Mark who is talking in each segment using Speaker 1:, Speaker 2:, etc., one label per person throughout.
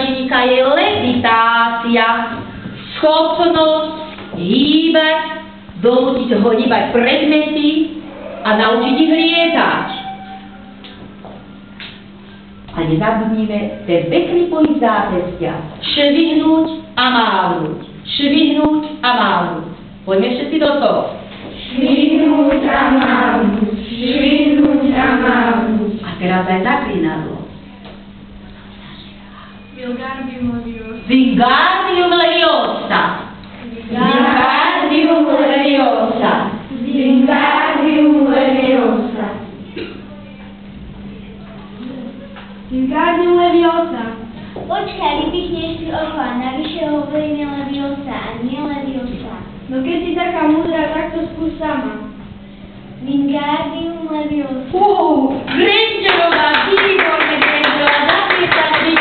Speaker 1: čarodejníka je levitácia. Schopnosť hýbať, donútiť ho hýbať predmety a naučiť ich lietať. A nezabudnime ten pekný pohyb zápestia. Švihnúť a mávnuť. Švihnúť a mávnuť. Poďme všetci do toho.
Speaker 2: Švihnúť a mávnuť. Švihnúť a mávnuť.
Speaker 1: A teraz aj zaklinadlo.
Speaker 2: Wingardium Leviosa.
Speaker 1: Wingardium Leviosa.
Speaker 2: Wingardium Leviosa. Wingardium Leviosa. Wingardium Leviosa.
Speaker 3: Počkaj, vypichneš si ocho a navyše hovoríme Leviosa a nie Leviosa.
Speaker 2: No keď si taká múdra, tak to skús sama.
Speaker 3: Wingardium Leviosa.
Speaker 1: Grangerová, výborné Grangerová, zapieskame.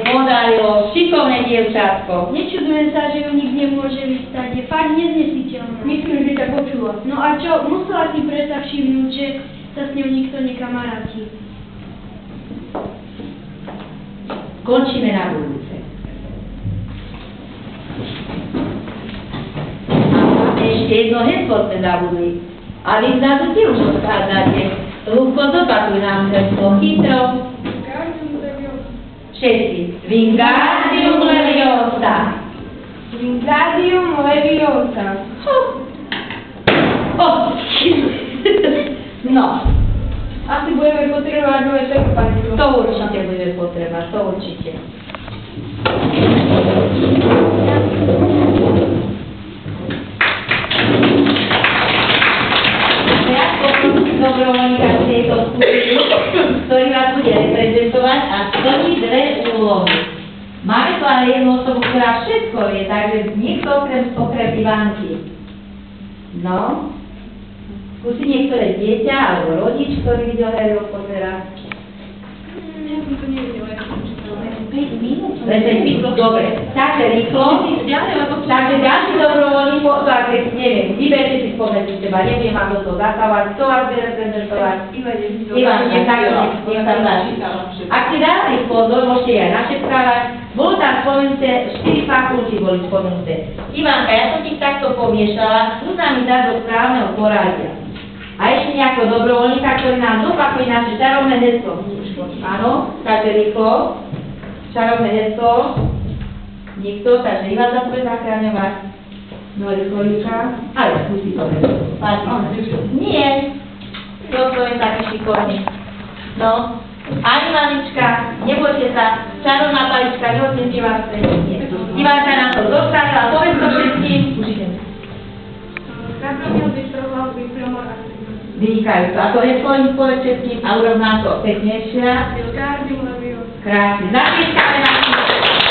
Speaker 1: Podarilo, šikovné dievčatko.
Speaker 2: Nečudujem sa, že ju nik nemôže vystať. Je fakt neznesiteľná. Myslím, že ťa počula. No a čo? Musela si predsa všimnúť, že sa s ňou nikto nekamaráti.
Speaker 1: Končíme na budúce. A ešte jedno heslo sme zabudli. A vy zrazu tiež už odchádzate. Ľubko, zopakuj nám heslo. Chytro. Všetci. Wingardium Leviosa.
Speaker 2: Wingardium Leviosa.
Speaker 1: No.
Speaker 2: Asi budeme potrebovať nové čerpadlo.
Speaker 1: To určite bude potreba, to určite. Teraz poprosím dobrovoľníka z tejto skupiny, ktorý vás bude reprezentovať a splní dve úlohy. Máme tu ale jednu osobu, ktorá všetko vie, takže niekto okrem Ivanky. No. Skúsi niektoré dieťa alebo rodič, ktorý videl Harryho Pottera.
Speaker 2: Ja som to nevidela, ja som čítala.
Speaker 1: 5 minút? Dobre, takže rýchlo. Takže ďalší dobrovoľník, neviem, vyberte si spomedzi seba, nebudem vám do toho zasávať, kto vás bude reprezentovať. Ivan, nech sa páči. Ak si dávali pozor, môžete aj našepkávať, bolo tam spomenuté, 4 fakulty boli spomenuté. Ivanka, ja som ti takto pomiešala, skús nám ich dať do správneho poradia. A ešte nejakého dobrovoľníka, ktorý nám zopakuje naše čarovné heslo. Áno, takže rýchlo. Čarovné heslo. Nikto, takže Ivan sa bude zachraňovať. No, rýchlo. Ale skúsi to heslo. Nie. Toto je taký šikovný. No. Ani malička, nebojte sa. Čarovná palička, neodnesí vás stretnutie. Ivanka nám to zostavila, povedz to všetkým. Už ideme.
Speaker 2: Kadromiel Bystrohlav, Byspromor a
Speaker 1: Vynikajúco. A to je svojím povedz všetkým a urob nám to peknejšia.
Speaker 2: Wingardium Leviosa.
Speaker 1: Krásne. Zapieskame nám